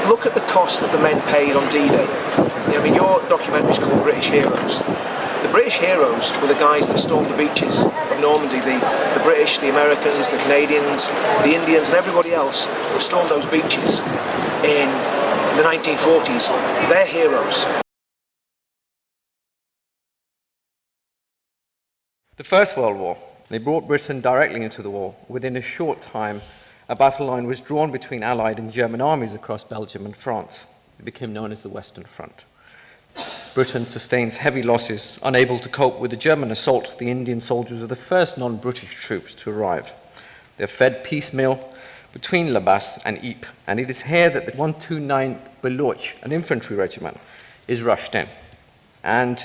look at the cost that the men paid on D-Day. I mean, your documentary is called British Heroes. The British heroes were the guys that stormed the beaches of Normandy, the British, the Americans, the Canadians, the Indians and everybody else that stormed those beaches in the 1940s. They're heroes. The First World War, they brought Britain directly into the war. Within a short time, a battle line was drawn between Allied and German armies across Belgium and France. It became known as the Western Front. Britain sustains heavy losses. Unable to cope with the German assault, the Indian soldiers are the first non-British troops to arrive. They're fed piecemeal between La Basse and Ypres, and it is here that the 129th Baloch, an infantry regiment, is rushed in. And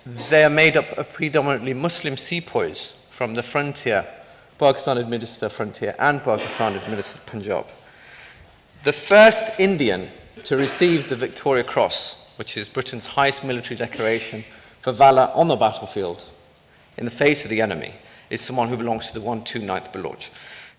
they are made up of predominantly Muslim sepoys from the frontier, Pakistan-administered frontier and Pakistan-administered Punjab. The first Indian to receive the Victoria Cross, which is Britain's highest military decoration for valour on the battlefield in the face of the enemy, is someone who belongs to the 129th Baloch.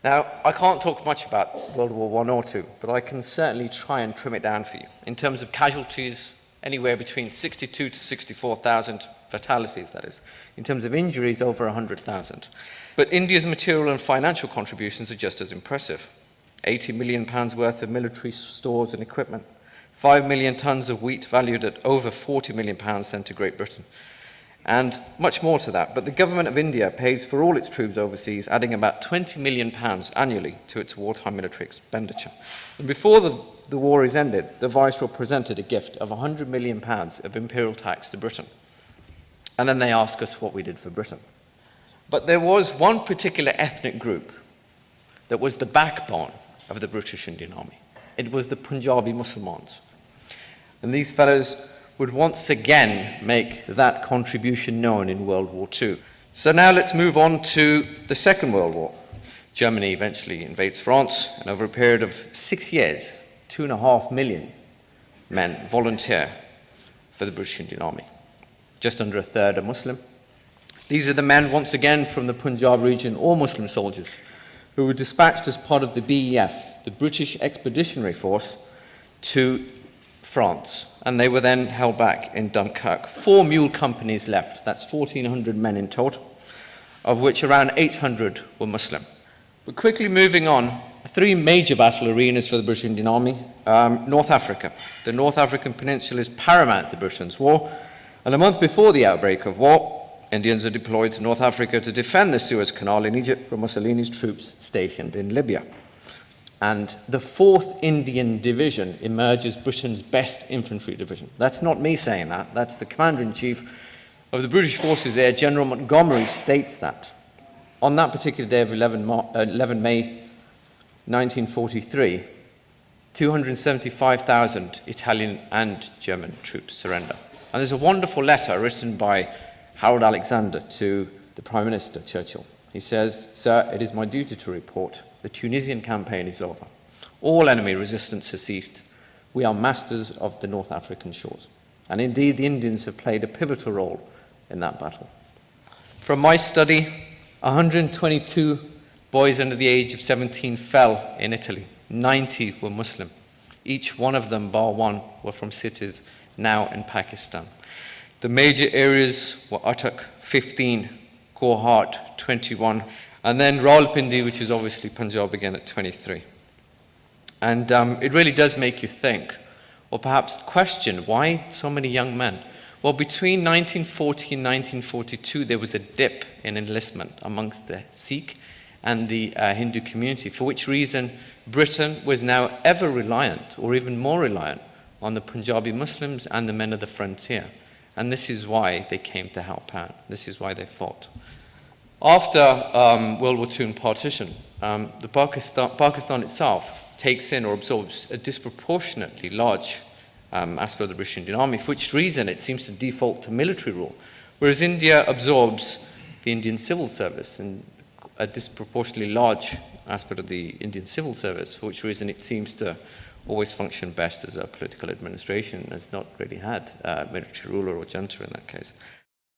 Now, I can't talk much about World War I or II, but I can certainly try and trim it down for you. In terms of casualties, anywhere between 62 to 64,000 fatalities, that is. In terms of injuries, over 100,000. But India's material and financial contributions are just as impressive. £80 million worth of military stores and equipment, 5 million tonnes of wheat valued at over £40 million sent to Great Britain, and much more to that. But the government of India pays for all its troops overseas, adding about £20 million annually to its wartime military expenditure. And before the war is ended, the Viceroy presented a gift of £100 million of imperial tax to Britain. And then they asked us what we did for Britain. But there was one particular ethnic group that was the backbone of the British Indian Army. It was the Punjabi Muslims. And these fellows would once again make that contribution known in World War II. So now let's move on to the Second World War. Germany eventually invades France, and over a period of 6 years, 2.5 million men volunteer for the British Indian Army. Just under a third are Muslim. These are the men, once again, from the Punjab region, all Muslim soldiers, who were dispatched as part of the BEF, the British Expeditionary Force, to France. And they were then held back in Dunkirk. 4 mule companies left. That's 1,400 men in total, of which around 800 were Muslim. But quickly moving on, 3 major battle arenas for the British Indian Army. North Africa. The North African Peninsula is paramount to Britain's war. And a month before the outbreak of war, Indians are deployed to North Africa to defend the Suez Canal in Egypt from Mussolini's troops stationed in Libya. And the 4th Indian Division emerges Britain's best infantry division. That's not me saying that. That's the Commander-in-Chief of the British Forces there, General Montgomery, states that. On that particular day of 11 May 1943, 275,000 Italian and German troops surrender. And there's a wonderful letter written by Harold Alexander to the Prime Minister, Churchill. He says, "Sir, it is my duty to report the Tunisian campaign is over. All enemy resistance has ceased. We are masters of the North African shores." And indeed, the Indians have played a pivotal role in that battle. From my study, 122 boys under the age of 17 fell in Italy. 90 were Muslim. Each one of them, bar one, were from cities now in Pakistan. The major areas were Attock, 15, Kohat, 21, and then Rawalpindi, which is obviously Punjab again at 23. And it really does make you think, or perhaps question, why so many young men? Well, between 1940 and 1942, there was a dip in enlistment amongst the Sikh and the Hindu community, for which reason Britain was now ever reliant, or even more reliant, on the Punjabi Muslims and the men of the frontier. And this is why they came to help out. This is why they fought. After World War II and partition, Pakistan itself takes in or absorbs a disproportionately large aspect of the British Indian Army, for which reason it seems to default to military rule, whereas India absorbs the Indian civil service and a disproportionately large aspect of the Indian civil service, for which reason it seems to always function best as a political administration, has not really had military ruler or junta in that case.